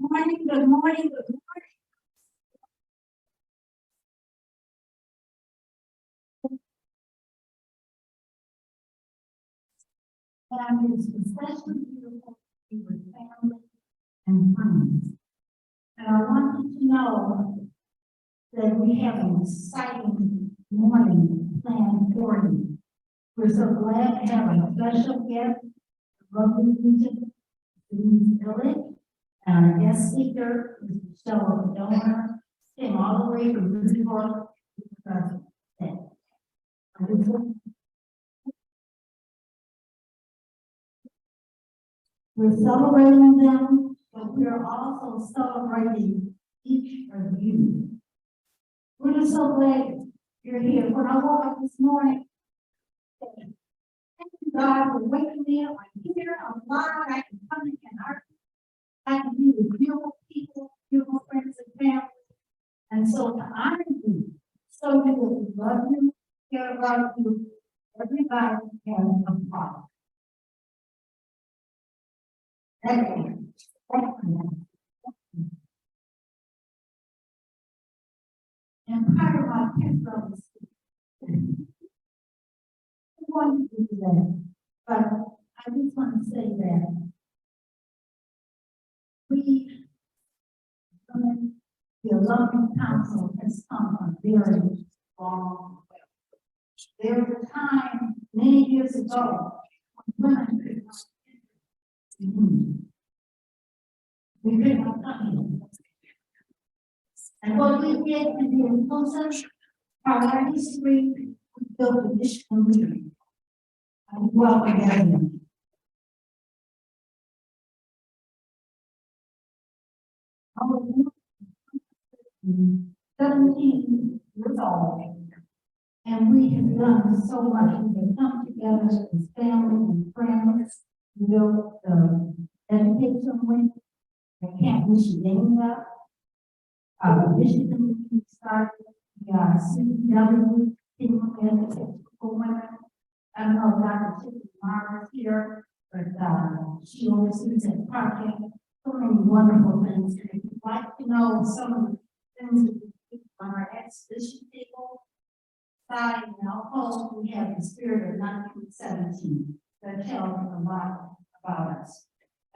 morning, good morning, good morning. And it's especially beautiful to be with family and friends. And I want you to know that we have an exciting morning planned for you. We're so glad to have a special guest, lovely Regent Denise Ilitch, and our guest speaker is Michele Donor, came all the way from New York with us today. We're celebrating them, but we're also celebrating each of you. We're just so glad you're here. When I woke up this morning, thank you, God, for waking me up. I'm here, I'm alive, I can come in I can be with beautiful people, beautiful friends and family. And so to honor you, so that we love you, care about you, everybody has a part. Excellent. And part of my picture is I want to do that, but I just want to say that we, the Alumni Council has come a very long way. There was a time many years ago when women could not we could not come here. And what we did to be inclusive, our history, we built a Michigan leader. And welcome everyone. I was 17 years old, and we have done so much. We have come together as family and friends. We built the education wing at Camp Michigan. Michigan started the CW team education for women. I don't know Dr. Tiffany Mars here, but she oversees that project. So many wonderful things. And if you'd like to know some of the things that we do on our exhibition table, side and alcove, we have the spirit of 1917 that tells a lot about us.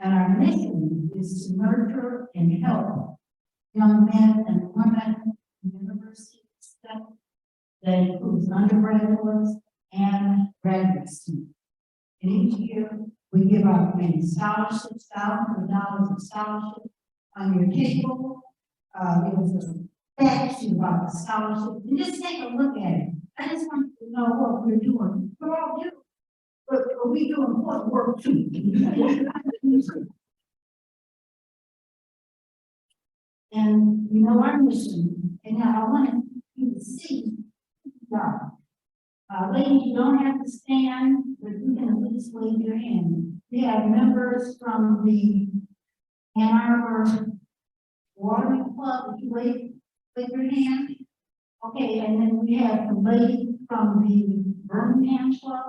And our mission is to nurture and help young men and women in university study that includes undergraduates and graduate students. And each year we give out many scholarships, thousands of dollars of scholarships on your table. There's a fact sheet about the scholarship. And just take a look at it. I just want you to know what we're doing. We're all doing, but we do important work too. And you know our mission, and now I want you to see God. Ladies, you don't have to stand, but you can at least wave your hand. We have members from the Ann Arbor Watering Club. If you wave your hand. Okay, and then we have the lady from the Birmingham Club.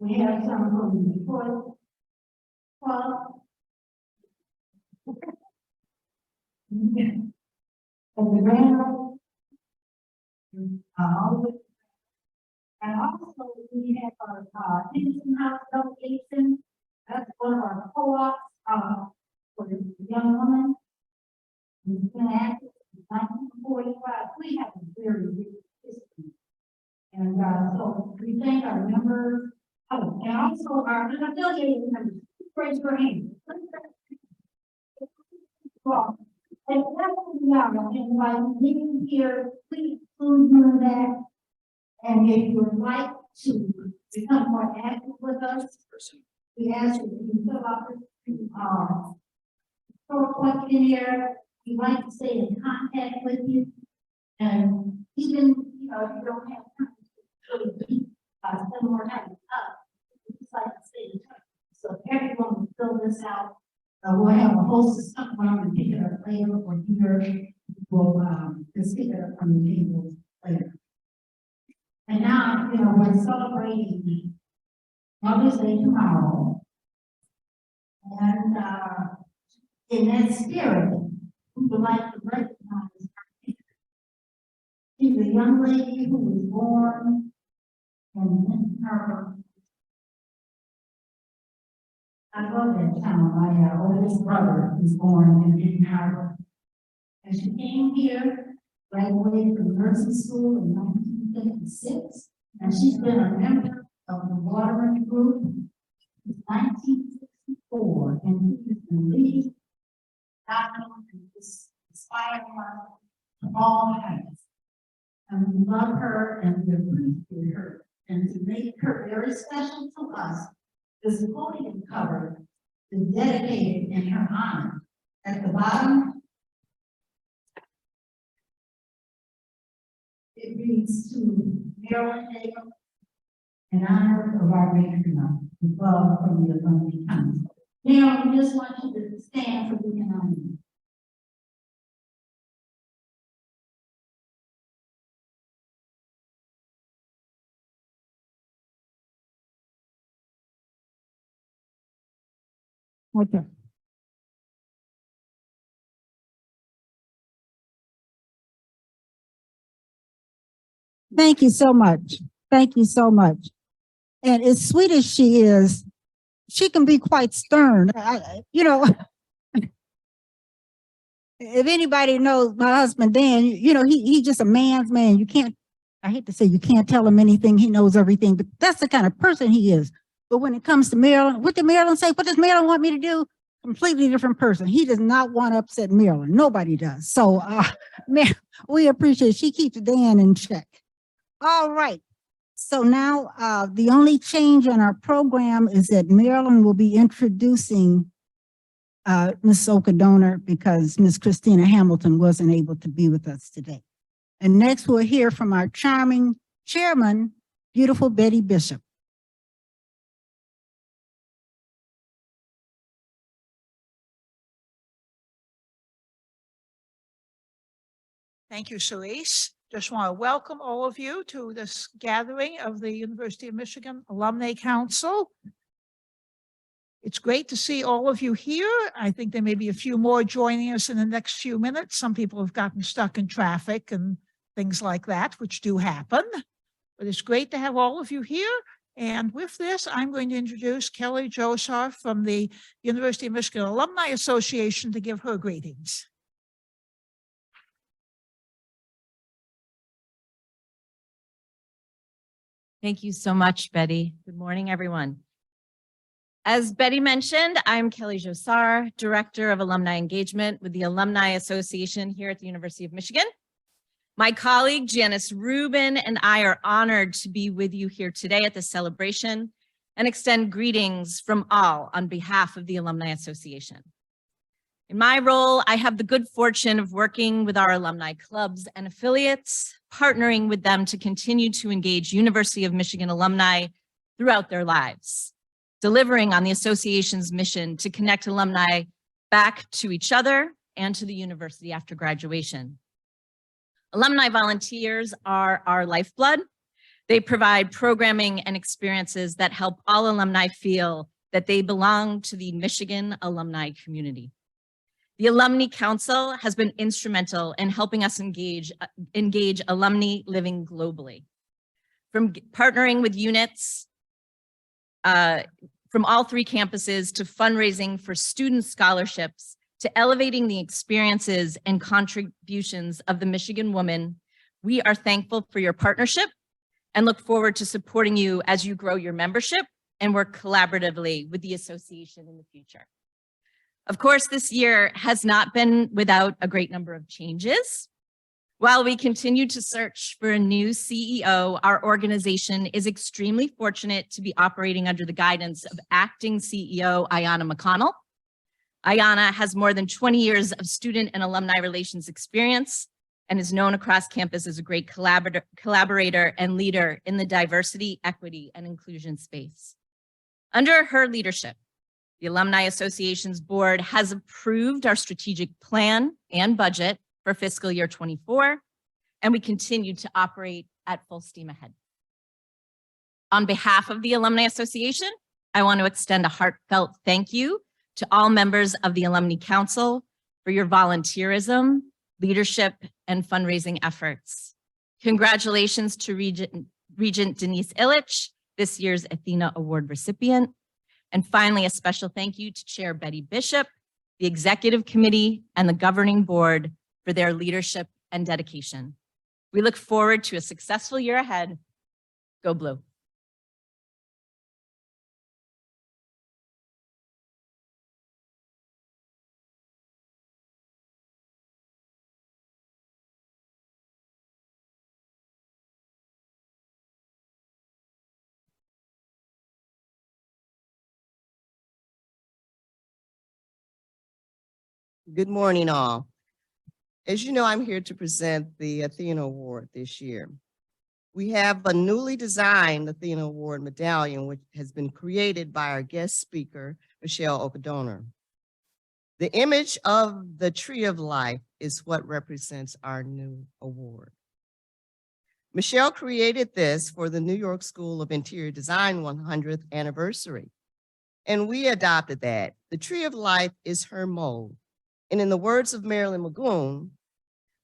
We have some from the Detroit Club. And the Grand and also we have our Henderson House delegation. That's one of our co-ops for the young woman. We've been active since 1945. We have a very rich history. And so we thank our members. Oh, and also our unaffiliated members. Raise your hand. Well, and that's what we are. And by being here, please include you in that. And if you would like to become more active with us, we ask you to fill out the questionnaire. We'd like to stay in contact with you. And even, you know, if you don't have time to really spend more time with us, we just like to stay in touch. So if everyone will fill this out, we'll have a hostess come around and pick it up later, or here we'll just pick it up from the table later. And now, you know, we're celebrating Mother's Day tomorrow. And In that spirit, we would like to recognize her. She's a young lady who was born in her. I love that town. My oldest brother was born in Benton Harbor. And she came here, graduated from nursing school in 1956, and she's been a member of the Waterman Group since 1964, and she's been leading, guiding, and inspiring us to all heights. And we love her and we appreciate her. And to make her very special to us, this podium cover is dedicated in her honor. At the bottom, it reads to Marilyn Hale in honor of our matron, above from the Alumni Council. Now, we just want you to stand so we can honor you. Okay. Thank you so much. Thank you so much. And as sweet as she is, she can be quite stern. You know, if anybody knows my husband, Dan, you know, he's just a man's man. You can't, I hate to say you can't tell him anything. He knows everything, but that's the kind of person he is. But when it comes to Marilyn, what did Marilyn say? What does Marilyn want me to do? Completely different person. He does not want to upset Marilyn. Nobody does. So we appreciate it. She keeps Dan in check. All right. So now the only change in our program is that Marilyn will be introducing Ms. Okadona because Ms. Christina Hamilton wasn't able to be with us today. And next we'll hear from our charming chairman, beautiful Betty Bishop. Thank you, Cerise. Just want to welcome all of you to this gathering of the University of Michigan Alumni Council. It's great to see all of you here. I think there may be a few more joining us in the next few minutes. Some people have gotten stuck in traffic and things like that, which do happen. But it's great to have all of you here. And with this, I'm going to introduce Kelly Joseph from the University of Michigan Alumni Association to give her greetings. Thank you so much, Betty. Good morning, everyone. As Betty mentioned, I'm Kelly Josar, Director of Alumni Engagement with the Alumni Association here at the University of Michigan. My colleague, Janice Rubin, and I are honored to be with you here today at this celebration and extend greetings from all on behalf of the Alumni Association. In my role, I have the good fortune of working with our alumni clubs and affiliates, partnering with them to continue to engage University of Michigan alumni throughout their lives, delivering on the association's mission to connect alumni back to each other and to the university after graduation. Alumni volunteers are our lifeblood. They provide programming and experiences that help all alumni feel that they belong to the Michigan alumni community. The Alumni Council has been instrumental in helping us engage alumni living globally. From partnering with units from all three campuses to fundraising for student scholarships to elevating the experiences and contributions of the Michigan woman, we are thankful for your partnership and look forward to supporting you as you grow your membership and work collaboratively with the association in the future. Of course, this year has not been without a great number of changes. While we continue to search for a new CEO, our organization is extremely fortunate to be operating under the guidance of acting CEO Ayanna McConnell. Ayanna has more than 20 years of student and alumni relations experience and is known across campus as a great collaborator and leader in the diversity, equity, and inclusion space. Under her leadership, the Alumni Association's board has approved our strategic plan and budget for fiscal year 24, and we continue to operate at full steam ahead. On behalf of the Alumni Association, I want to extend a heartfelt thank you To all members of the Alumni Council for your volunteerism, leadership, and fundraising efforts. Congratulations to Regent Denise Ilitch, this year's Athena Award recipient. And finally, a special thank you to Chair Betty Bishop, the Executive Committee, and the Governing Board for their leadership and dedication. We look forward to a successful year ahead. Go Blue. Good morning, all. As you know, I'm here to present the Athena Award this year. We have a newly designed Athena Award medallion, which has been created by our guest speaker, Michele O'Connor. The image of the tree of life is what represents our new award. Michele created this for the New York School of Interior Design 100th anniversary, and we adopted that. The tree of life is her mode. And in the words of Marilyn Magoon,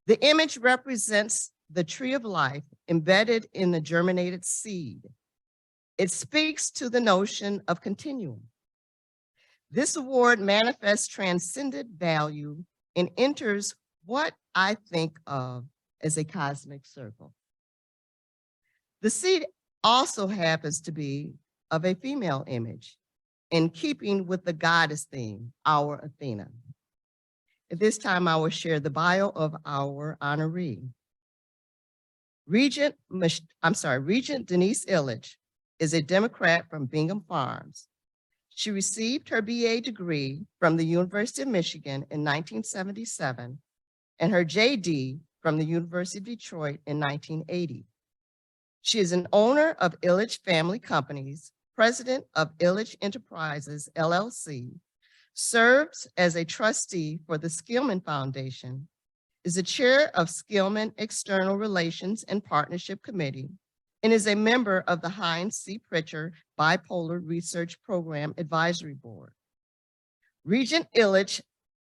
the image represents the tree of life embedded in the germinated seed. It speaks to the notion of continuum. This award manifests transcendent value and enters what I think of as a cosmic circle. The seed also happens to be of a female image, in keeping with the goddess theme, our Athena. At this time, I will share the bio of our honoree. Regent Denise Ilitch is a Democrat from Bingham Farms. She received her BA degree from the University of Michigan in 1977 and her JD from the University of Detroit in 1980. She is an owner of Ilitch Family Companies, president of Ilitch Enterprises, LLC, serves as a trustee for the Skillman Foundation, is the chair of Skillman External Relations and Partnership Committee, and is a member of the Heinz C. Pritchard Bipolar Research Program Advisory Board. Regent Ilitch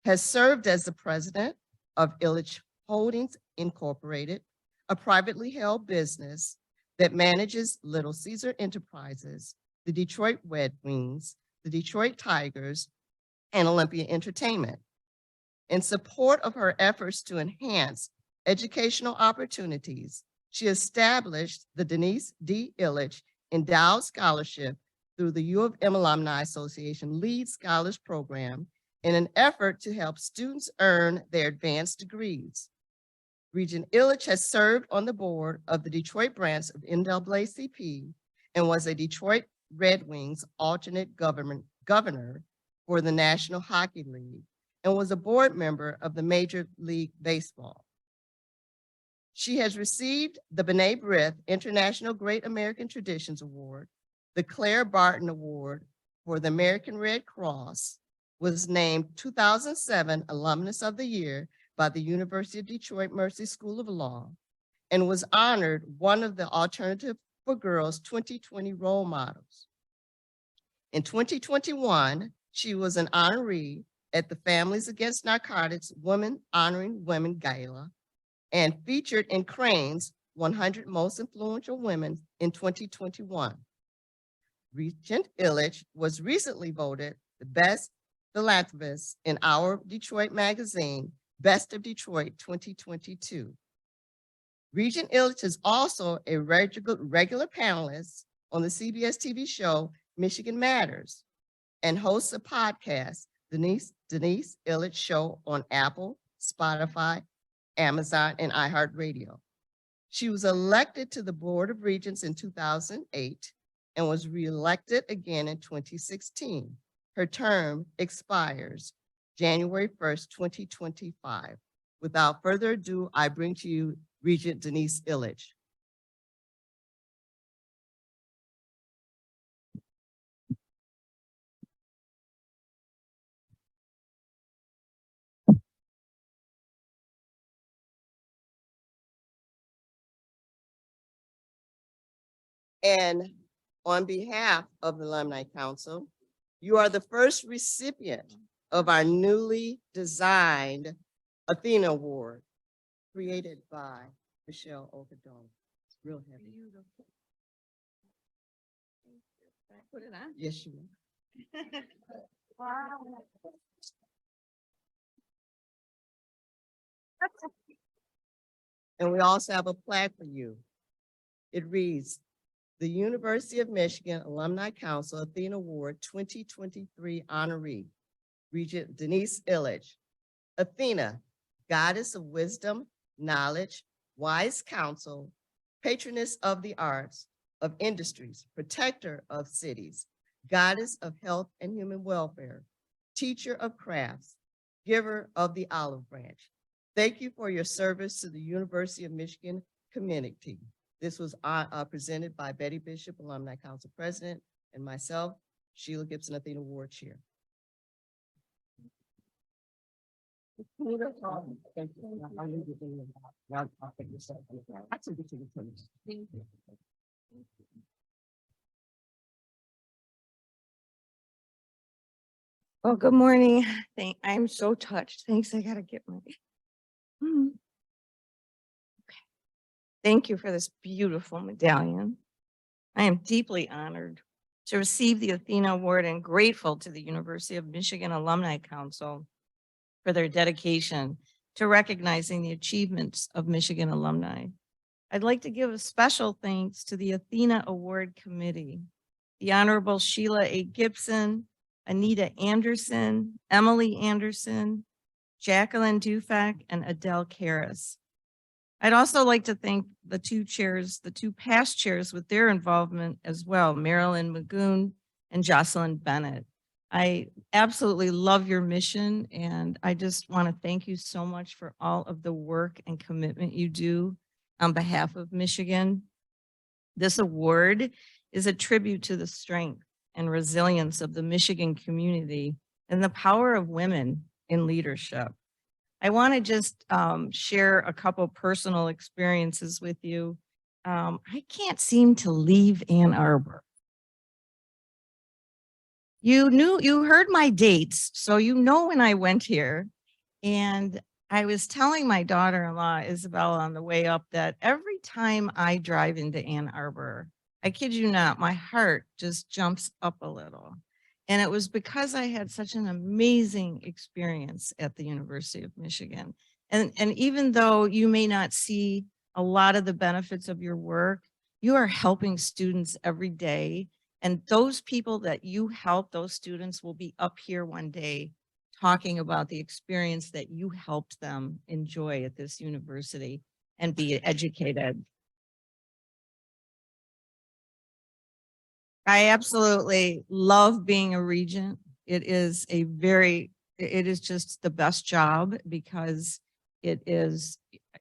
has served as the president of Ilitch Holdings Incorporated, a privately held business that manages Little Caesar Enterprises, the Detroit Red Wings, the Detroit Tigers, and Olympia Entertainment. In support of her efforts to enhance educational opportunities, she established the Denise D. Ilitch Endowed Scholarship through the U of M Alumni Association Lead Scholars Program in an effort to help students earn their advanced degrees. Regent Ilitch has served on the board of the Detroit branch of NAACP and was a Detroit Red Wings alternate governor for the National Hockey League and was a board member of the Major League Baseball. She has received the B'nai B'rith International Great American Traditions Award, the Claire Barton Award for the American Red Cross, was named 2007 Alumnus of the Year by the University of Detroit Mercy School of Law, and was honored one of the Alternative for Girls 2020 role models. In 2021, she was an honoree at the Families Against Narcotics Women Honoring Women Gala and featured in Crane's 100 Most Influential Women in 2021. Regent Ilitch was recently voted the best philanthropist in Our Detroit magazine, Best of Detroit 2022. Regent Ilitch is also a regular panelist on the CBS TV show Michigan Matters and hosts a podcast, Denise Ilitch Show, on Apple, Spotify, Amazon, and iHeartRadio. She was elected to the Board of Regents in 2008 and was reelected again in 2016. Her term expires January 1st, 2025. Without further ado, I bring to you Regent Denise Ilitch. And on behalf of the Alumni Council, You are the first recipient of our newly designed Athena Award, created by Michele. It's real heavy. Put it on. Yes, you will. And we also have a plaque for you. It reads, the University of Michigan Alumni Council Athena Award 2023 honoree, Regent Denise Ilitch. Athena, goddess of wisdom, knowledge, wise counsel, patroness of the arts, of industries, protector of cities, goddess of health and human welfare, teacher of crafts, giver of the olive branch. Thank you for your service to the University of Michigan community. This was presented by Betty Bishop, Alumni Council President, and myself, Sheila Gibson Athena Award Chair. Well, good morning. I'm so touched. Thanks. I gotta get my. Okay. Thank you for this beautiful medallion. I am deeply honored to receive the Athena Award and grateful to the University of Michigan Alumni Council for their dedication to recognizing the achievements of Michigan alumni. I'd like to give a special thanks to the Athena Award Committee, the Honorable Sheila A. Gibson, Anita Anderson, Emily Anderson, Jacqueline Dufek, and Adele Karras. I'd also like to thank the two chairs, the two past chairs with their involvement as well, Marilyn Magoon and Jocelyn Bennett. I absolutely love your mission, and I just want to thank you so much for all of the work and commitment you do on behalf of Michigan. This award is a tribute to the strength and resilience of the Michigan community and the power of women in leadership. I want to just share a couple personal experiences with you. I can't seem to leave Ann Arbor. You heard my dates, so you know when I went here. And I was telling my daughter-in-law, Isabella, on the way up that every time I drive into Ann Arbor, I kid you not, my heart just jumps up a little. And it was because I had such an amazing experience at the University of Michigan. And even though you may not see a lot of the benefits of your work, you are helping students every day. And those people that you help, those students will be up here one day talking about the experience that you helped them enjoy at this university and be educated. I absolutely love being a regent. It is just the best job because it is,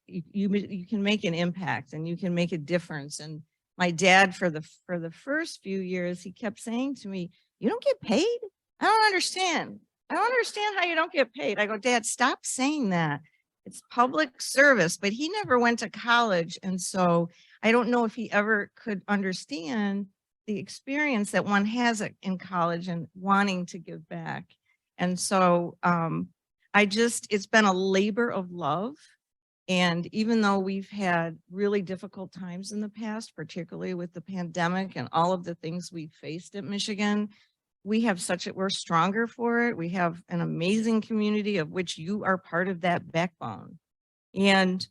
you can make an impact and you can make a difference. And my dad, for the first few years, he kept saying to me, "You don't get paid? I don't understand. I don't understand how you don't get paid." I go, "Dad, stop saying that. It's public service." But he never went to college. And so I don't know if he ever could understand the experience that one has in college and wanting to give back. And so it's been a labor of love. And even though we've had really difficult times in the past, particularly with the pandemic and all of the things we've faced at Michigan, we're stronger for it. We have an amazing community of which you are part of that backbone. And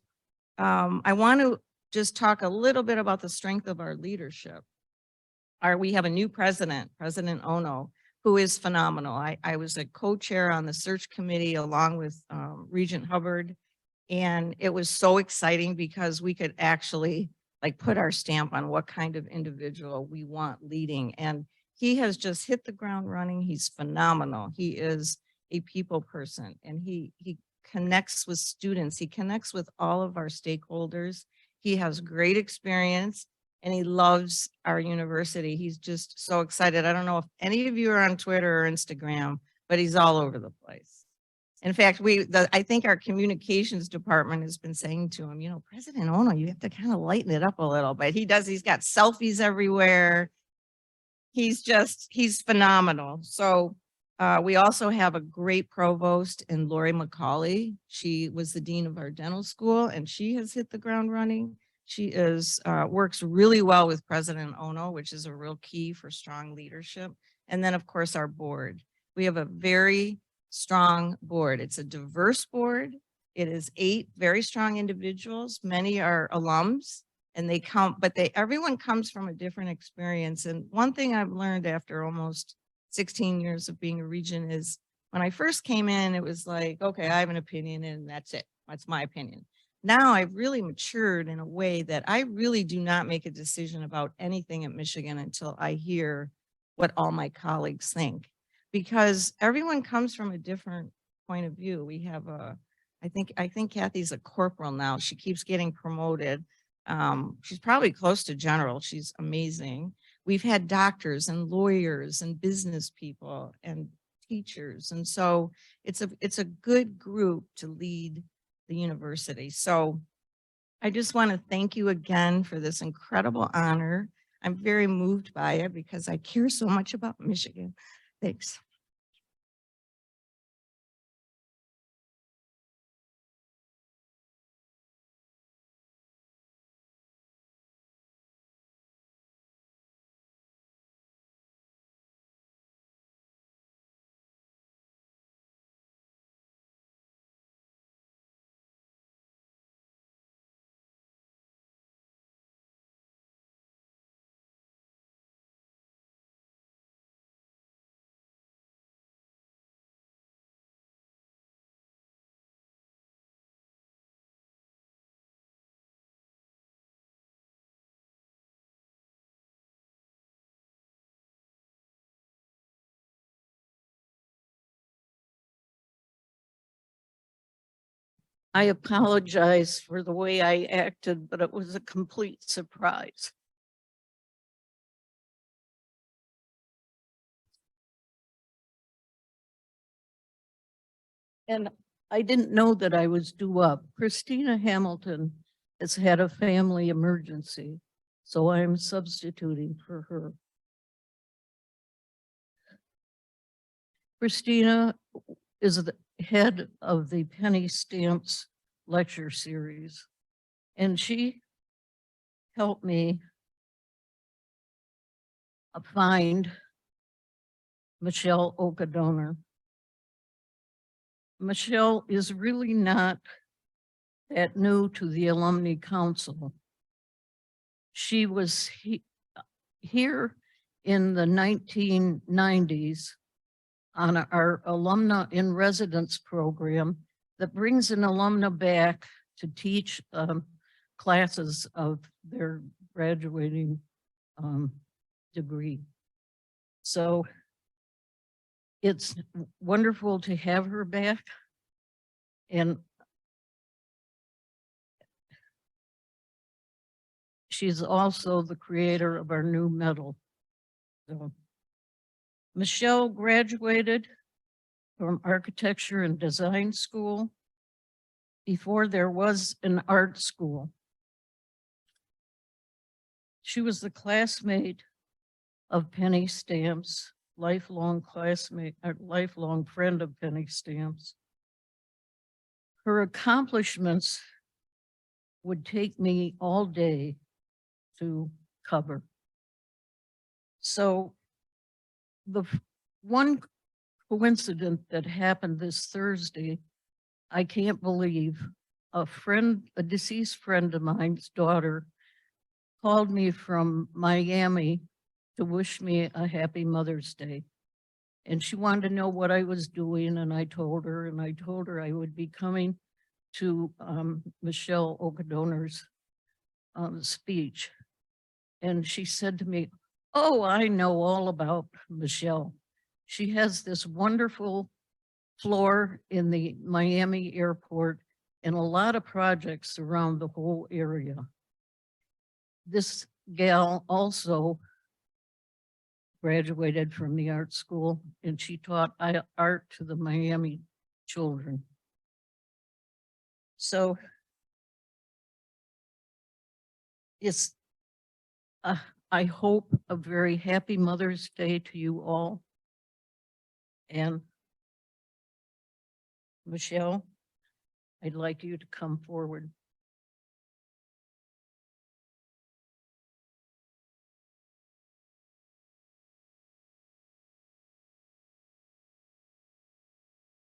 I want to just talk a little bit about the strength of our leadership. We have a new president, President Ono, who is phenomenal. I was a co-chair on the search committee along with Regent Hubbard. And it was so exciting because we could actually put our stamp on what kind of individual we want leading. And he has just hit the ground running. He's phenomenal. He is a people person and he connects with students. He connects with all of our stakeholders. He has great experience and he loves our university. He's just so excited. I don't know if any of you are on Twitter or Instagram, but he's all over the place. In fact, I think our communications department has been saying to him, President Ono, you have to kind of lighten it up a little bit. He's got selfies everywhere. he's phenomenal. So we also have a great provost in Lori McCauley. She was the dean of our dental school and she has hit the ground running. She is works really well with President Ono, which is a real key for strong leadership. And then of course our board. We have a very strong board. It's a diverse board. It is 8 very strong individuals. Many are alums and they come, but everyone comes from a different experience. And one thing I've learned after almost 16 years of being a regent is when I first came in, it was like, okay, I have an opinion and that's it. That's my opinion. Now I've really matured in a way that I really do not make a decision about anything at Michigan until I hear what all my colleagues think, because everyone comes from a different point of view. We have I think Kathy's a corporal now. She keeps getting promoted. She's probably close to general. She's amazing. We've had doctors and lawyers and business people and teachers. And so it's a good group to lead the university. So I just want to thank you again for this incredible honor. I'm very moved by it because I care so much about Michigan. Thanks. I apologize for the way I acted, but it was a complete surprise. And I didn't know that I was due up. Christina Hamilton has had a family emergency, so I'm substituting for her. Christina is the head of the Penny Stamps lecture series, and she helped me find Michele Okadonor. Michele is really not that new to the Alumni Council. She was here in the 1990s on our alumna in residence program that brings an alumna back to teach classes of their graduating degree. So it's wonderful to have her back. And she's also the creator of our new medal. So Michele graduated from architecture and design school before there was an art school. She was the classmate of Penny Stamps, lifelong classmate, or lifelong friend of Penny Stamps. Her accomplishments would take me all day to cover. So the one coincidence that happened this Thursday, I can't believe. A deceased friend of mine's daughter called me from Miami to wish me a happy Mother's Day. And she wanted to know what I was doing, and I told her I would be coming to Michele Okadonor's speech. And she said to me, "Oh, I know all about Michele. She has this wonderful floor in the Miami airport and a lot of projects around the whole area." This gal also graduated from the art school, and she taught art to the Miami children. So it's I hope a very happy Mother's Day to you all. And Michele, I'd like you to come forward.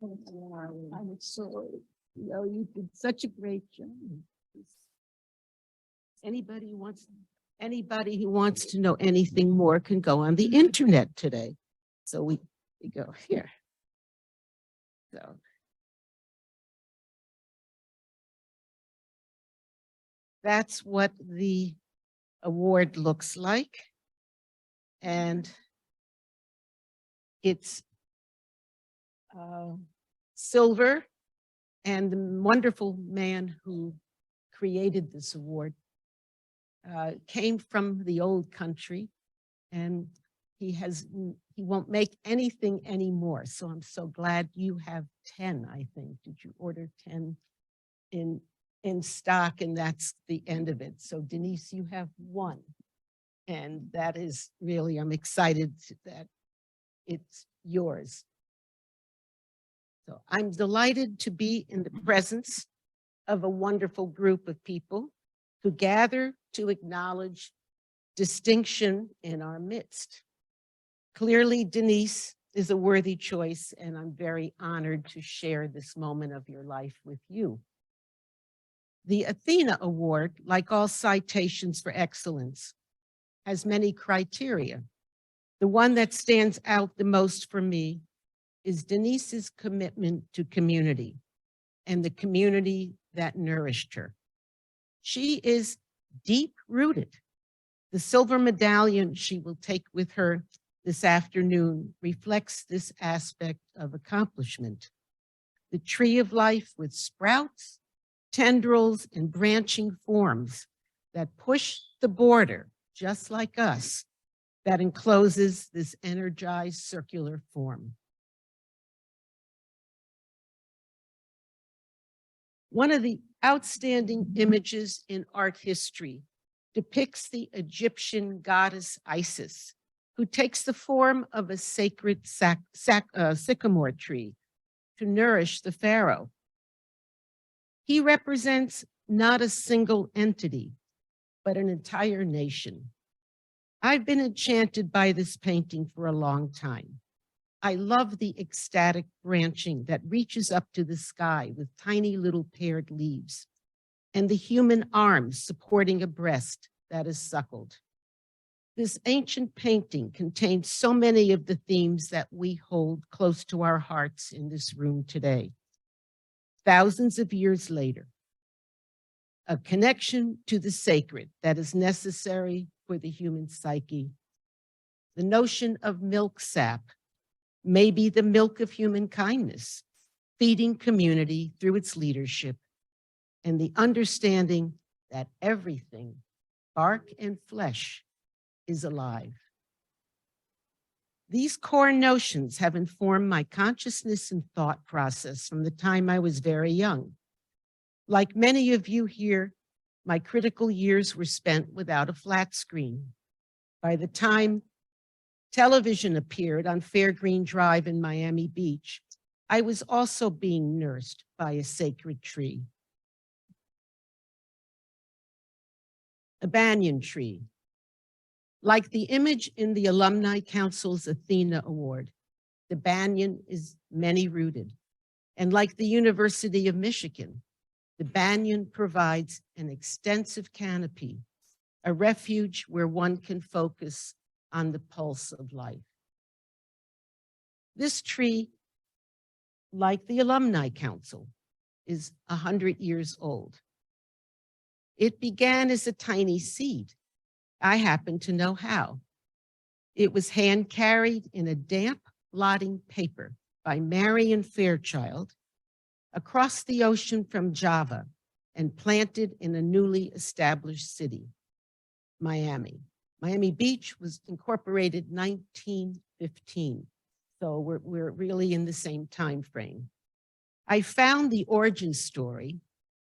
I'm sorry. You did such a great job. Anybody who wants to know anything more can go on the internet today. So we go here. So. That's what the award looks like. And it's silver, and the wonderful man who created this award came from the old country, and he won't make anything anymore. So I'm so glad you have 10, I think. Did you order 10 in stock? And that's the end of it. So Denise, you have 1. And that is really, I'm excited that it's yours. So I'm delighted to be in the presence of a wonderful group of people who gather to acknowledge distinction in our midst. Clearly, Denise is a worthy choice, and I'm very honored to share this moment of your life with you. The Athena Award, like all citations for excellence, has many criteria. The one that stands out the most for me is Denise's commitment to community and the community that nourished her. She is deep-rooted. The silver medallion she will take with her this afternoon reflects this aspect of accomplishment. The tree of life with sprouts, tendrils, and branching forms that push the border, just like us, that encloses this energized circular form. One of the outstanding images in art history depicts the Egyptian goddess Isis, who takes the form of a sacred sycamore tree to nourish the pharaoh. He represents not a single entity, but an entire nation. I've been enchanted by this painting for a long time. I love the ecstatic branching that reaches up to the sky with tiny little paired leaves, and the human arms supporting a breast that is suckled. This ancient painting contains so many of the themes that we hold close to our hearts in this room today. Thousands of years later, a connection to the sacred that is necessary for the human psyche. The notion of milk sap may be the milk of human kindness, feeding community through its leadership, and the understanding that everything, bark and flesh, is alive. These core notions have informed my consciousness and thought process from the time I was very young. Like many of you here, my critical years were spent without a flat screen. By the time television appeared on Fairgreen Drive in Miami Beach, I was also being nursed by a sacred tree. A banyan tree. Like the image in the Alumni Council's Athena Award, the banyan is many-rooted. And like the University of Michigan, the banyan provides an extensive canopy, a refuge where one can focus on the pulse of life. This tree, like the Alumni Council, is 100 years old. It began as a tiny seed. I happen to know how. It was hand carried in a damp blotting paper by Marion Fairchild across the ocean from Java and planted in a newly established city, Miami. Miami Beach was incorporated 1915. So we're really in the same time frame. I found the origin story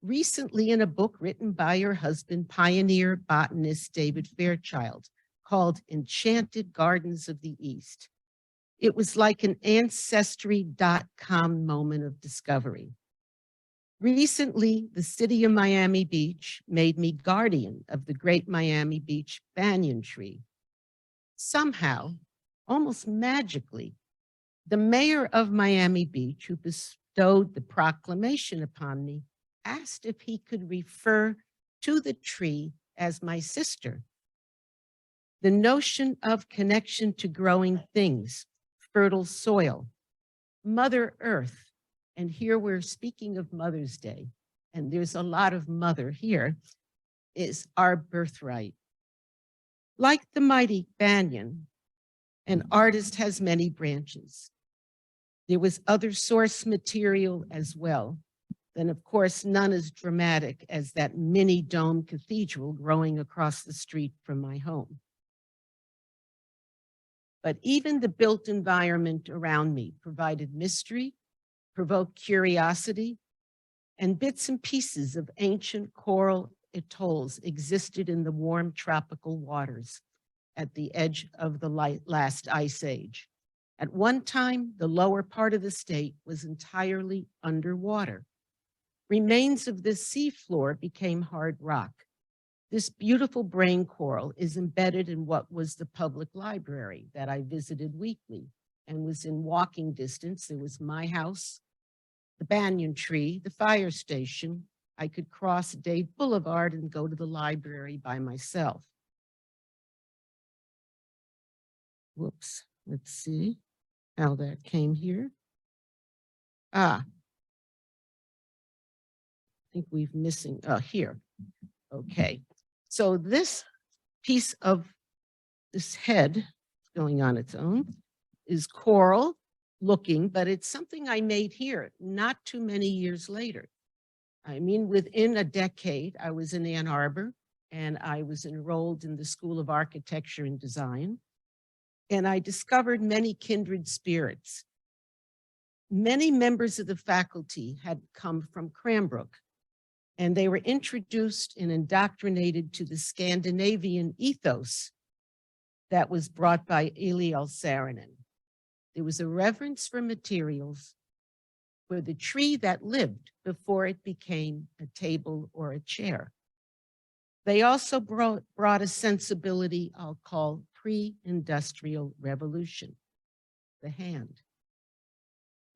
recently in a book written by your husband, pioneer botanist David Fairchild, called Enchanted Gardens of the East. It was like an ancestry.com moment of discovery. Recently, the city of Miami Beach made me guardian of the great Miami Beach banyan tree. Somehow, almost magically, the mayor of Miami Beach, who bestowed the proclamation upon me, asked if he could refer to the tree as my sister. The notion of connection to growing things, fertile soil, Mother Earth, and here we're speaking of Mother's Day, and there's a lot of mother here, is our birthright. Like the mighty banyan, an artist has many branches. There was other source material as well. Then, of course, none as dramatic as that mini dome cathedral growing across the street from my home. But even the built environment around me provided mystery, provoked curiosity, and bits and pieces of ancient coral atolls existed in the warm tropical waters at the edge of the last ice age. At one time, the lower part of the state was entirely underwater. Remains of this seafloor became hard rock. This beautiful brain coral is embedded in what was the public library that I visited weekly and was in walking distance. There was my house, the banyan tree, the fire station. I could cross Dave Boulevard and go to the library by myself. Whoops, let's see how that came here. I think we've missing, here. Okay, so this piece of this head going on its own is coral looking, but it's something I made here not too many years later. I mean, within a decade, I was in Ann Arbor and I was enrolled in the School of Architecture and Design. And I discovered many kindred spirits. Many members of the faculty had come from Cranbrook, and they were introduced and indoctrinated to the Scandinavian ethos that was brought by Eliel Saarinen. There was a reverence for materials, for the tree that lived before it became a table or a chair. They also brought a sensibility I'll call pre-industrial revolution, the hand.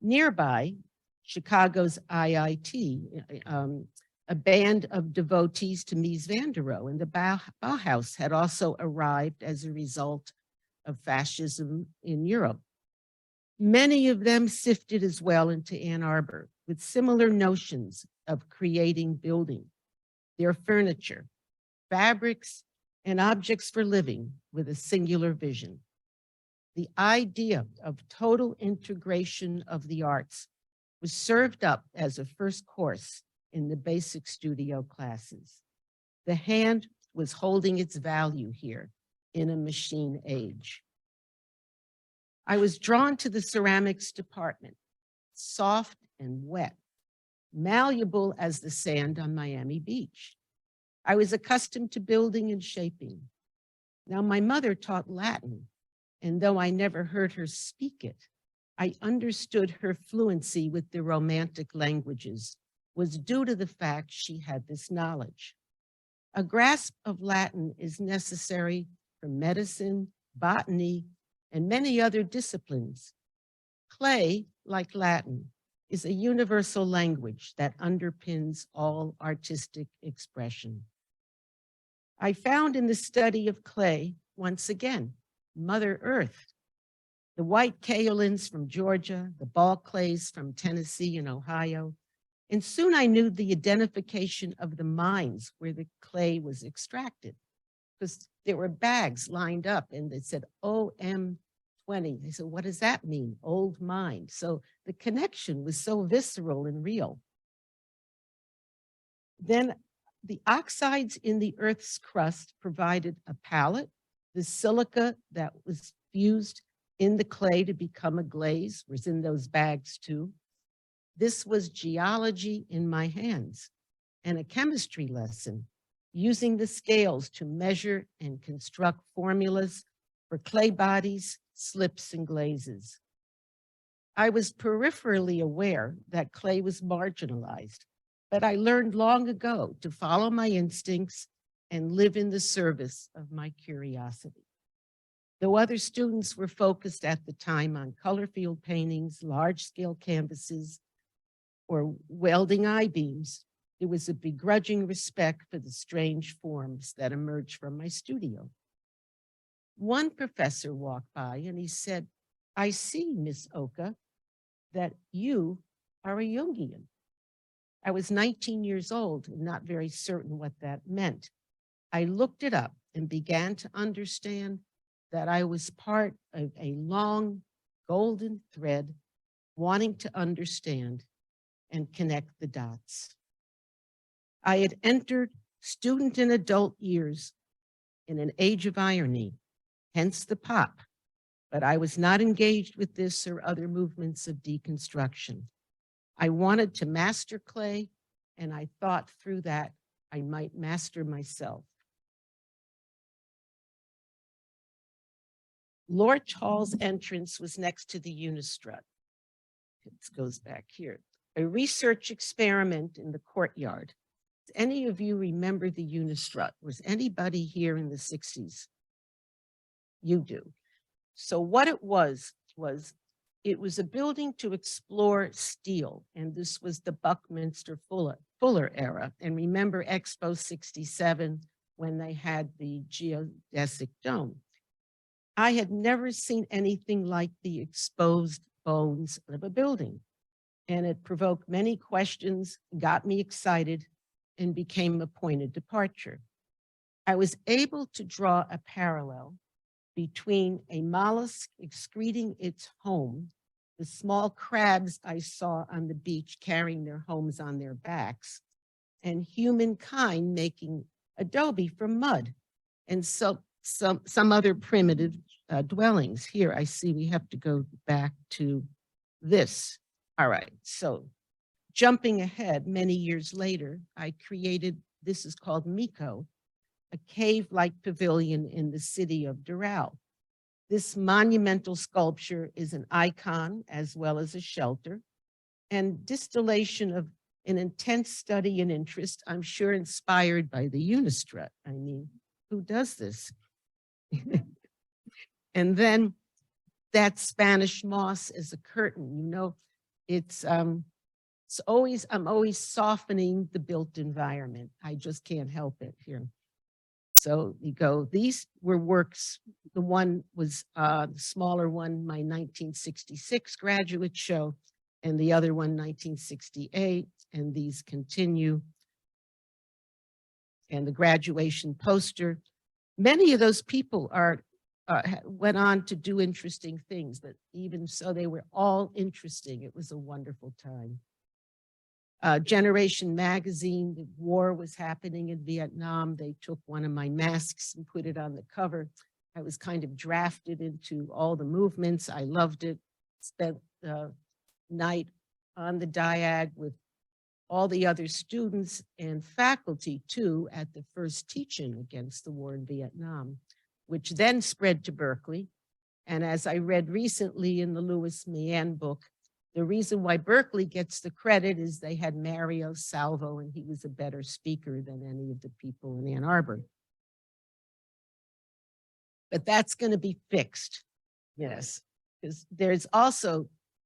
Nearby, Chicago's IIT, a band of devotees to Mies van der Rohe and the Bauhaus had also arrived as a result of fascism in Europe. Many of them sifted as well into Ann Arbor with similar notions of creating building, their furniture, fabrics, and objects for living with a singular vision. The idea of total integration of the arts was served up as a first course in the basic studio classes. The hand was holding its value here in a machine age. I was drawn to the ceramics department, soft and wet, malleable as the sand on Miami Beach. I was accustomed to building and shaping. Now, my mother taught Latin, and though I never heard her speak it, I understood her fluency with the Romantic languages was due to the fact she had this knowledge. A grasp of Latin is necessary for medicine, botany, and many other disciplines. Clay, like Latin, is a universal language that underpins all artistic expression. I found in the study of clay, once again, Mother Earth, the white kaolins from Georgia, the ball clays from Tennessee and Ohio, and soon I knew the identification of the mines where the clay was extracted, because there were bags lined up and it said OM20. They said, what does that mean? Old mine. So the connection was so visceral and real. Then the oxides in the Earth's crust provided a palette. The silica that was fused in the clay to become a glaze was in those bags too. This was geology in my hands and a chemistry lesson using the scales to measure and construct formulas for clay bodies, slips, and glazes. I was peripherally aware that clay was marginalized, but I learned long ago to follow my instincts and live in the service of my curiosity. Though other students were focused at the time on color field paintings, large-scale canvases, or welding I-beams, there was a begrudging respect for the strange forms that emerged from my studio. One professor walked by and he said, "I see, Miss Oka, that you are a Jungian." I was 19 years old and not very certain what that meant. I looked it up and began to understand that I was part of a long golden thread wanting to understand and connect the dots. I had entered student and adult years in an age of irony, hence the pop, but I was not engaged with this or other movements of deconstruction. I wanted to master clay, and I thought through that I might master myself. Lorch Hall's entrance was next to the Unistrut. It goes back here. A research experiment in the courtyard. Does any of you remember the Unistrut? Was anybody here in the 60s? You do. So what it was it was a building to explore steel, and this was the Buckminster Fuller era. And remember Expo 67 when they had the geodesic dome. I had never seen anything like the exposed bones of a building, and it provoked many questions, got me excited, and became a point of departure. I was able to draw a parallel between a mollusk excreting its home, the small crabs I saw on the beach carrying their homes on their backs, and humankind making adobe from mud, and so some other primitive dwellings. Here I see we have to go back to this. All right, so jumping ahead many years later, I created, this is called Miko, a cave-like pavilion in the city of Doral. This monumental sculpture is an icon as well as a shelter and distillation of an intense study and interest, I'm sure inspired by the Unistrut. I mean, who does this? And then that Spanish moss is a curtain, you know, I'm always softening the built environment. I just can't help it here. So you go, these were works. The one was the smaller one, my 1966 graduate show, and the other one, 1968, and these continue. And the graduation poster. Many of those people went on to do interesting things, but even so, they were all interesting. It was a wonderful time. Generation Magazine, the war was happening in Vietnam. They took one of my masks and put it on the cover. I was kind of drafted into all the movements. I loved it. Spent the night on the diag with all the other students and faculty too at the first teach-in against the war in Vietnam, which then spread to Berkeley. And as I read recently in the Louis Meehan book, the reason why Berkeley gets the credit is they had Mario Salvo, and he was a better speaker than any of the people in Ann Arbor. But that's going to be fixed, yes, because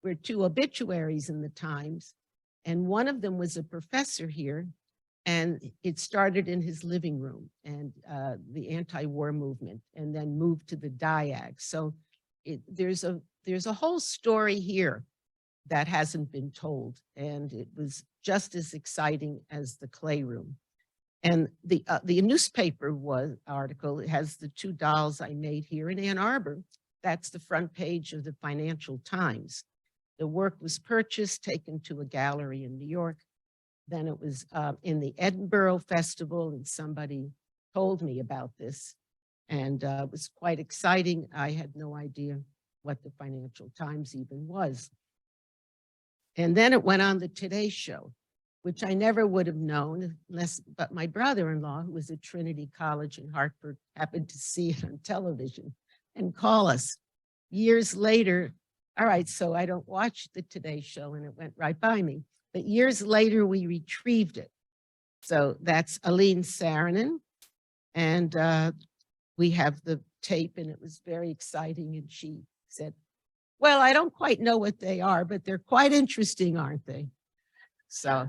we're 2 obituaries in the Times, and one of them was a professor here, and it started in his living room and the anti-war movement, and then moved to the diag. So there's a whole story here that hasn't been told, and it was just as exciting as the clay room. And the newspaper article, it has the 2 dolls I made here in Ann Arbor. That's the front page of the Financial Times. The work was purchased, taken to a gallery in New York. Then it was in the Edinburgh Festival, and somebody told me about this, and it was quite exciting. I had no idea what the Financial Times even was. And then it went on the Today Show. which I never would have known unless, but my brother-in-law, who was at Trinity College in Hartford, happened to see it on television and call us years later. All right, so I don't watch the Today Show, and it went right by me. But years later, we retrieved it. So that's Aline Saarinen. And we have the tape, and it was very exciting. And she said, well, I don't quite know what they are, but they're quite interesting, aren't they? So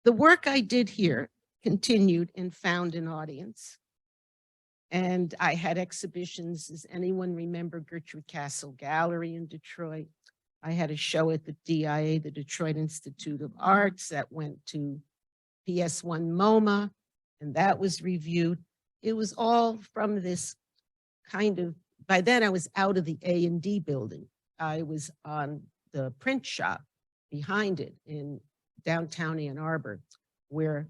the work I did here continued and found an audience. And I had exhibitions. Does anyone remember Gertrude Castle Gallery in Detroit? I had a show at the DIA, the Detroit Institute of Arts, that went to PS1 MoMA, and that was reviewed. It was all from this kind of, by then I was out of the A&D building. I was on the print shop behind it in downtown Ann Arbor, where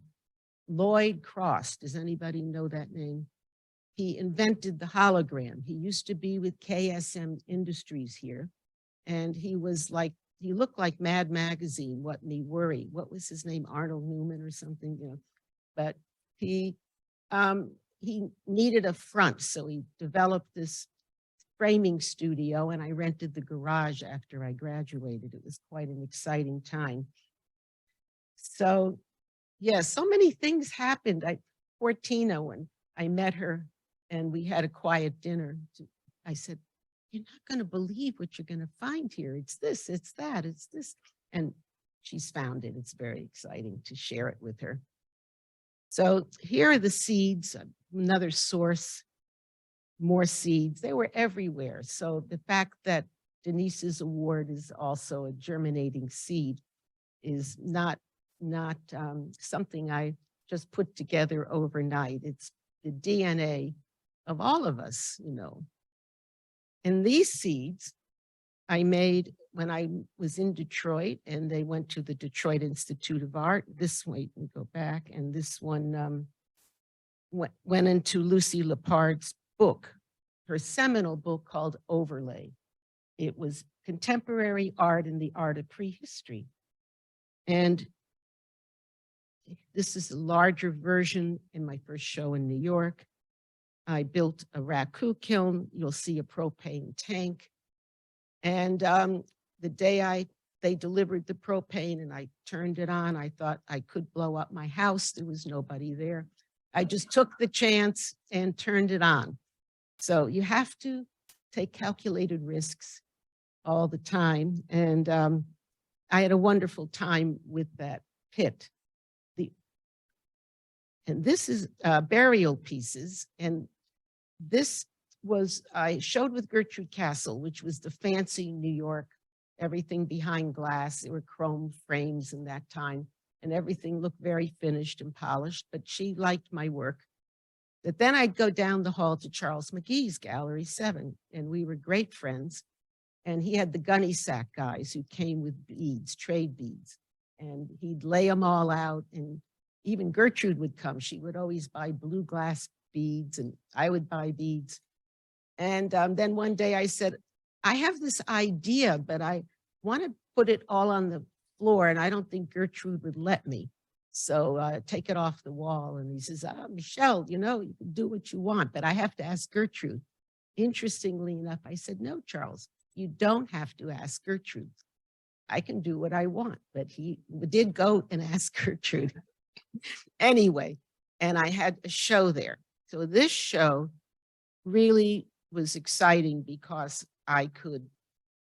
Lloyd Cross, does anybody know that name? He invented the hologram. He used to be with KSM Industries here. And he was like, he looked like Mad Magazine, What Me Worry. What was his name? Arnold Newman or something, you know. But he needed a front. So he developed this framing studio, and I rented the garage after I graduated. It was quite an exciting time. So yeah, so many things happened. Poor Tina, when I met her and we had a quiet dinner, I said, you're not going to believe what you're going to find here. It's this, it's that, it's this. And she's found it. It's very exciting to share it with her. So here are the seeds, another source, more seeds. They were everywhere. So the fact that Denise's award is also a germinating seed is not something I just put together overnight. It's the DNA of all of us, you know. And these seeds I made when I was in Detroit, and they went to the Detroit Institute of Art. This way, we go back, and this one went into Lucy Lepard's book, her seminal book called Overlay. It was contemporary art and the art of prehistory. And this is a larger version in my first show in New York. I built a raku kiln. You'll see a propane tank. And the day they delivered the propane and I turned it on, I thought I could blow up my house. There was nobody there. I just took the chance and turned it on. So you have to take calculated risks all the time. And I had a wonderful time with that pit. And this is burial pieces. And this was, I showed with Gertrude Castle, which was the fancy New York, everything behind glass. There were chrome frames in that time, and everything looked very finished and polished, but she liked my work. But then I'd go down the hall to Charles McGee's Gallery 7, and we were great friends. And he had the gunny sack guys who came with beads, trade beads, and he'd lay them all out. And even Gertrude would come. She would always buy blue glass beads, and I would buy beads. And then one day I said, I have this idea, but I want to put it all on the floor, and I don't think Gertrude would let me. So take it off the wall. And he says, Michele, you know, you can do what you want, but I have to ask Gertrude. Interestingly enough, I said, no, Charles, you don't have to ask Gertrude. I can do what I want. But he did go and ask Gertrude. Anyway, and I had a show there. So this show really was exciting because I could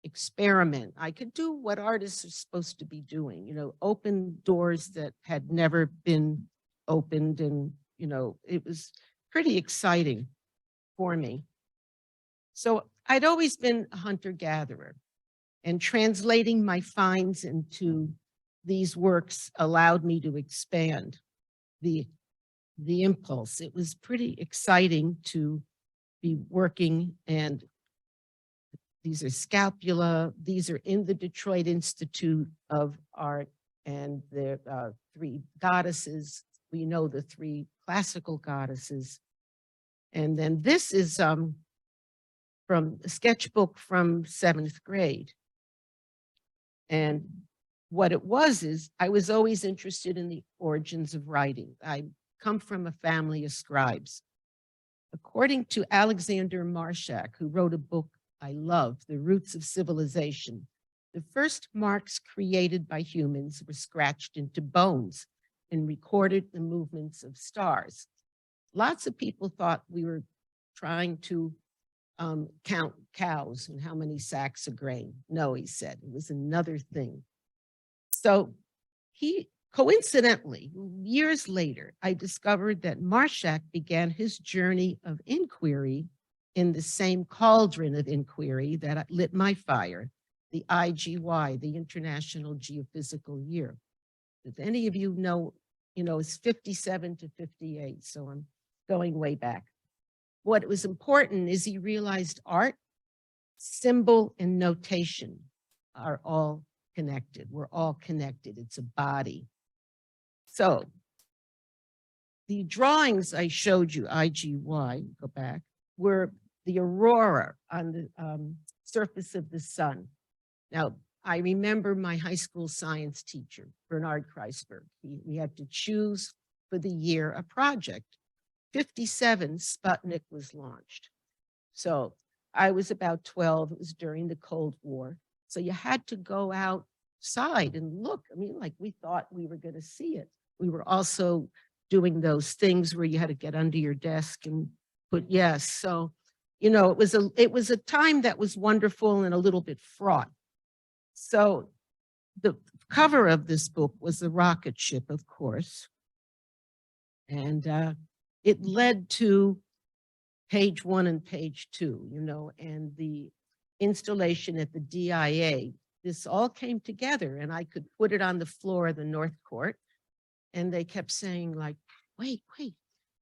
experiment. I could do what artists are supposed to be doing, you know, open doors that had never been opened. And, you know, it was pretty exciting for me. So I'd always been a hunter-gatherer, and translating my finds into these works allowed me to expand the impulse. It was pretty exciting to be working, and these are scapula. These are in the Detroit Institute of Art, and they're 3 goddesses. We know the 3 classical goddesses. And then this is from a sketchbook from 7th grade. And what it was is I was always interested in the origins of writing. I come from a family of scribes. According to Alexander Marshak, who wrote a book I love, The Roots of Civilization, the first marks created by humans were scratched into bones and recorded the movements of stars. Lots of people thought we were trying to count cows and how many sacks of grain. No, he said, it was another thing. So he, coincidentally, years later, I discovered that Marshak began his journey of inquiry in the same cauldron of inquiry that lit my fire, the IGY, the International Geophysical Year. If any of you know, it's 57 to 58, so I'm going way back. What was important is he realized art, symbol, and notation are all connected. We're all connected. It's a body. So the drawings I showed you, IGY, go back, were the aurora on the surface of the sun. Now, I remember my high school science teacher, Bernard Kreisberg. We had to choose for the year a project. 57, Sputnik was launched. So I was about 12. It was during the Cold War. So you had to go outside and look. I mean, like we thought we were going to see it. We were also doing those things where you had to get under your desk and put yes. So, it was a time that was wonderful and a little bit fraught. So the cover of this book was the rocket ship, of course. And it led to page 1 and page 2, and the installation at the DIA. This all came together and I could put it on the floor of the North Court. And they kept saying like, wait,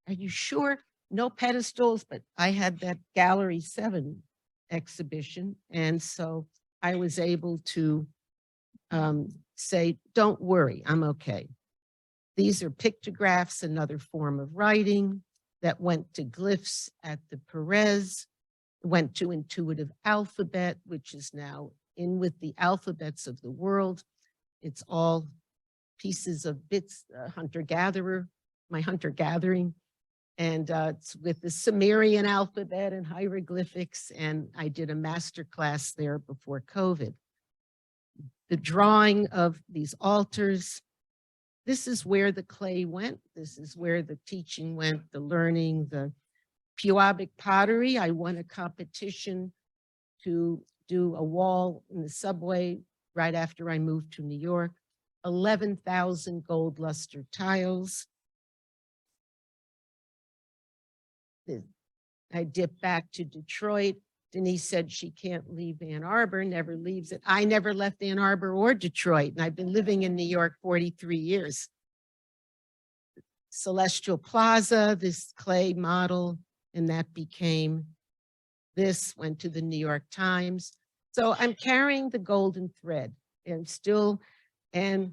are you sure? No pedestals, but I had that Gallery 7 exhibition. And so I was able to say, don't worry, I'm okay. These are pictographs, another form of writing that went to glyphs at the Perez, went to intuitive alphabet, which is now in with the alphabets of the world. It's all pieces of bits, hunter-gatherer, my hunter-gathering. And it's with the Sumerian alphabet and hieroglyphics. And I did a master class there before COVID. The drawing of these altars. This is where the clay went. This is where the teaching went, the learning, the Pewabic pottery. I won a competition to do a wall in the subway right after I moved to New York. 11,000 gold luster tiles. I dipped back to Detroit. Denise said she can't leave Ann Arbor, never leaves it. I never left Ann Arbor or Detroit, and I've been living in New York 43 years. Celestial Plaza, this clay model, and that became, this went to the New York Times. So I'm carrying the golden thread and still, and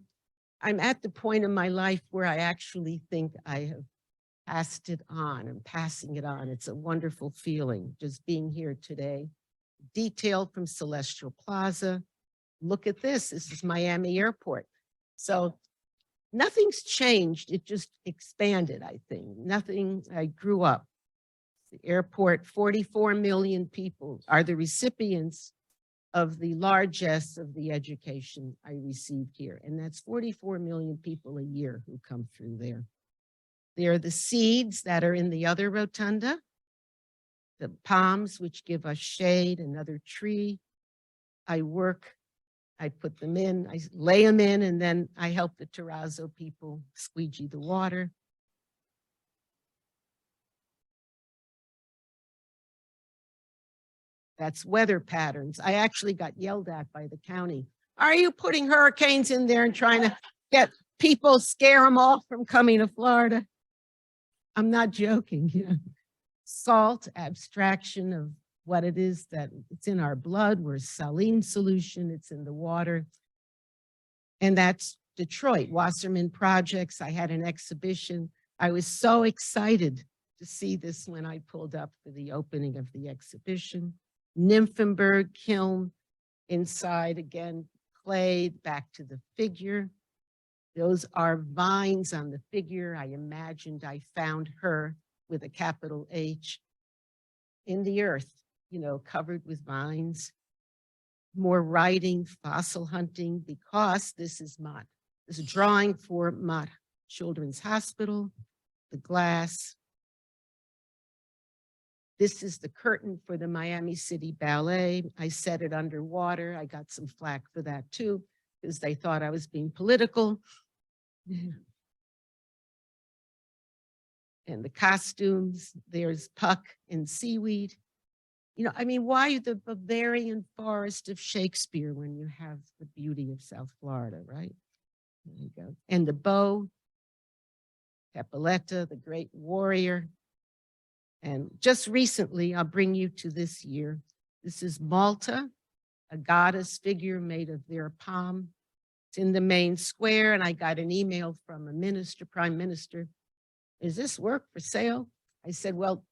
I'm at the point in my life where I actually think I have passed it on. I'm passing it on. It's a wonderful feeling just being here today. Detail from Celestial Plaza. Look at this. This is Miami Airport. So nothing's changed. It just expanded, I think. Nothing, I grew up. The airport, 44 million people are the recipients of the largesse of the education I received here. And that's 44 million people a year who come through there. There are the seeds that are in the other rotunda, the palms, which give us shade, another tree. I work, I put them in, I lay them in, and then I help the terrazzo people squeegee the water. That's weather patterns. I actually got yelled at by the county. Are you putting hurricanes in there and trying to get people, scare them off from coming to Florida? I'm not joking. Salt, abstraction of what it is that it's in our blood. We're saline solution. It's in the water. And that's Detroit, Wasserman Projects. I had an exhibition. I was so excited to see this when I pulled up for the opening of the exhibition. Nymphenburg kiln. Inside again, clay, back to the figure. Those are vines on the figure. I imagined I found her with a capital H in the earth, you know, covered with vines. More writing, fossil hunting, because this is Mott. This is a drawing for Mott Children's Hospital, the glass. This is the curtain for the Miami City Ballet. I set it underwater. I got some flack for that too, because they thought I was being political. And the costumes, there's Puck and seaweed. You know, I mean, why the Bavarian forest of Shakespeare when you have the beauty of South Florida, right? There you go. And the bow, Capoletta, the great warrior. And just recently, I'll bring you to this year. This is Malta, a goddess figure made of their palm. It's in the main square, and I got an email from a minister, prime minister. Is this work for sale? I said, well,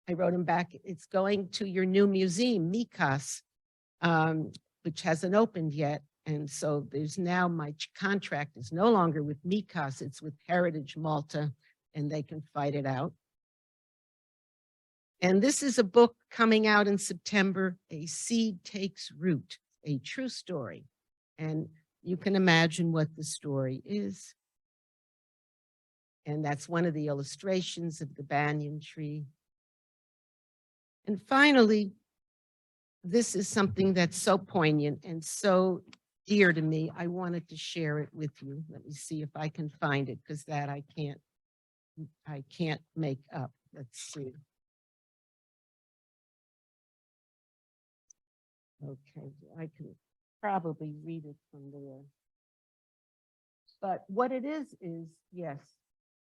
I wrote him back, it's going to your new museum, Mikas, which hasn't opened yet. And so there's now, my contract is no longer with Mikas, it's with Heritage Malta, and they can fight it out. And this is a book coming out in September, A Seed Takes Root, a true story. And you can imagine what the story is. And that's one of the illustrations of the banyan tree. And finally, this is something that's so poignant and so dear to me. I wanted to share it with you. Let me see if I can find it, because that I can't make up. Let's see. Okay, I can probably read it from there. But what it is, yes,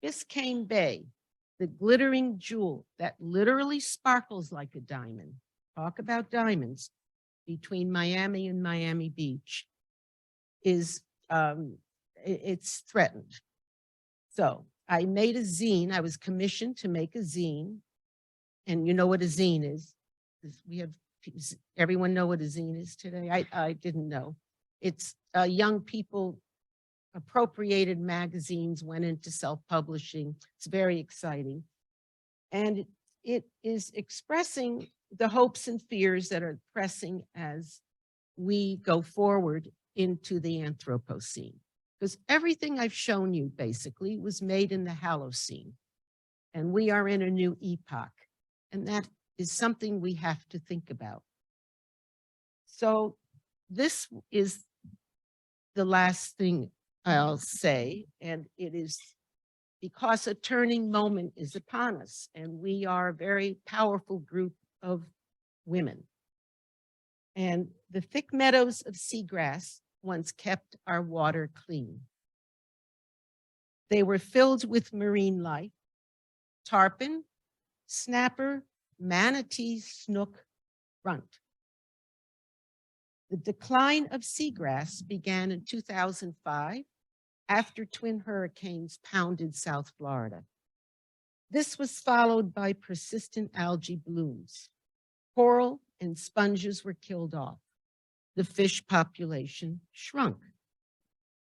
Biscayne Bay, the glittering jewel that literally sparkles like a diamond. Talk about diamonds between Miami and Miami Beach is, it's threatened. So I made a zine. I was commissioned to make a zine. And you know what a zine is? We have, everyone know what a zine is today? I didn't know. It's young people appropriated magazines, went into self-publishing. It's very exciting. And it is expressing the hopes and fears that are pressing as we go forward into the Anthropocene. Because everything I've shown you basically was made in the Holocene. And we are in a new epoch. And that is something we have to think about. So this is the last thing I'll say, and it is because a turning moment is upon us, and we are a very powerful group of women. And the thick meadows of seagrass once kept our water clean. They were filled with marine life, tarpon, snapper, manatee, snook, runt. The decline of seagrass began in 2005 after twin hurricanes pounded South Florida. This was followed by persistent algae blooms. Coral and sponges were killed off. The fish population shrunk.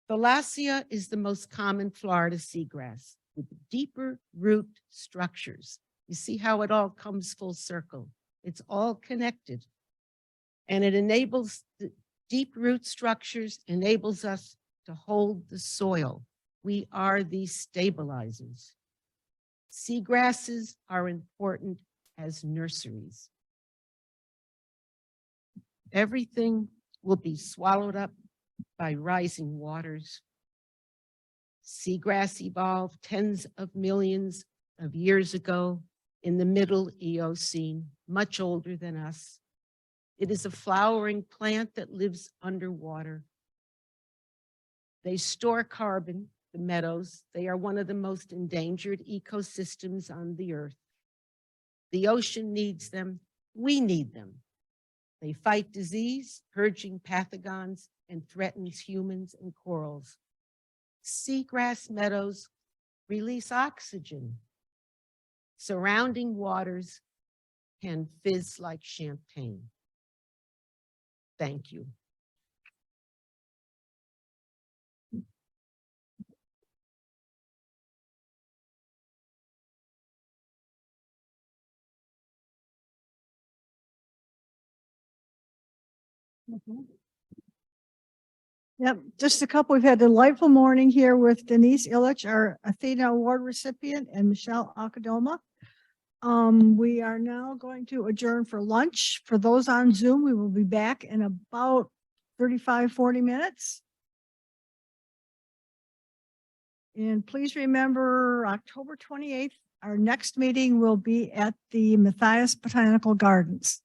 Thalassia is the most common Florida seagrass with deeper root structures. You see how it all comes full circle. It's all connected. And it enables the deep root structures, enables us to hold the soil. We are these stabilizers. Seagrasses are important as nurseries. Everything will be swallowed up by rising waters. Seagrass evolved tens of millions of years ago in the Middle Eocene, much older than us. It is a flowering plant that lives underwater. They store carbon, the meadows. They are one of the most endangered ecosystems on the earth. The ocean needs them. We need them. They fight disease, purging pathogens, and threatens humans and corals. Seagrass meadows release oxygen. Surrounding waters can fizz like champagne. Thank you. Yep, just a couple. We've had a delightful morning here with Denise Ilitch, our Athena Award recipient, and Michele Akadoma. We are now going to adjourn for lunch. For those on Zoom, we will be back in about 35-40 minutes. And please remember, October 28th, our next meeting will be at the Matthias Botanical Gardens.